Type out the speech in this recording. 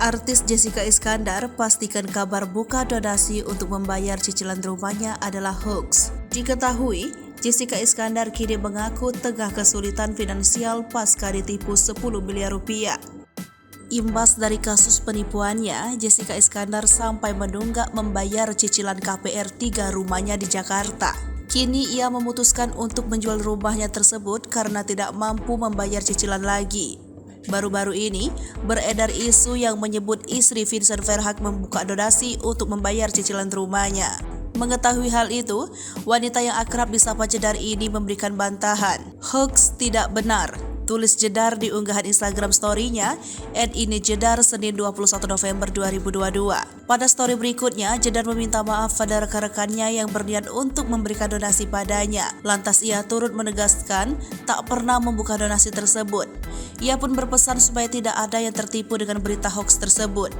Artis Jessica Iskandar pastikan kabar buka donasi untuk membayar cicilan rumahnya adalah hoax. Diketahui, Jessica Iskandar kini mengaku tengah kesulitan finansial pasca ditipu 10 miliar rupiah. Imbas dari kasus penipuannya, Jessica Iskandar sampai menunggak membayar cicilan KPR 3 rumahnya di Jakarta. Kini ia memutuskan untuk menjual rumahnya tersebut karena tidak mampu membayar cicilan lagi. Baru-baru ini, beredar isu yang menyebut istri Vincent Verhaeghe membuka donasi untuk membayar cicilan rumahnya. Mengetahui hal itu, wanita yang akrab disapa Jedar ini memberikan bantahan. Hoax tidak benar, tulis Jedar di unggahan Instagram story-nya @ini_jedar Senin 21 November 2022. Pada story berikutnya, Jedar meminta maaf pada rekan-rekannya yang berniat untuk memberikan donasi padanya. Lantas ia turut menegaskan tak pernah membuka donasi tersebut. Ia pun berpesan supaya tidak ada yang tertipu dengan berita hoax tersebut.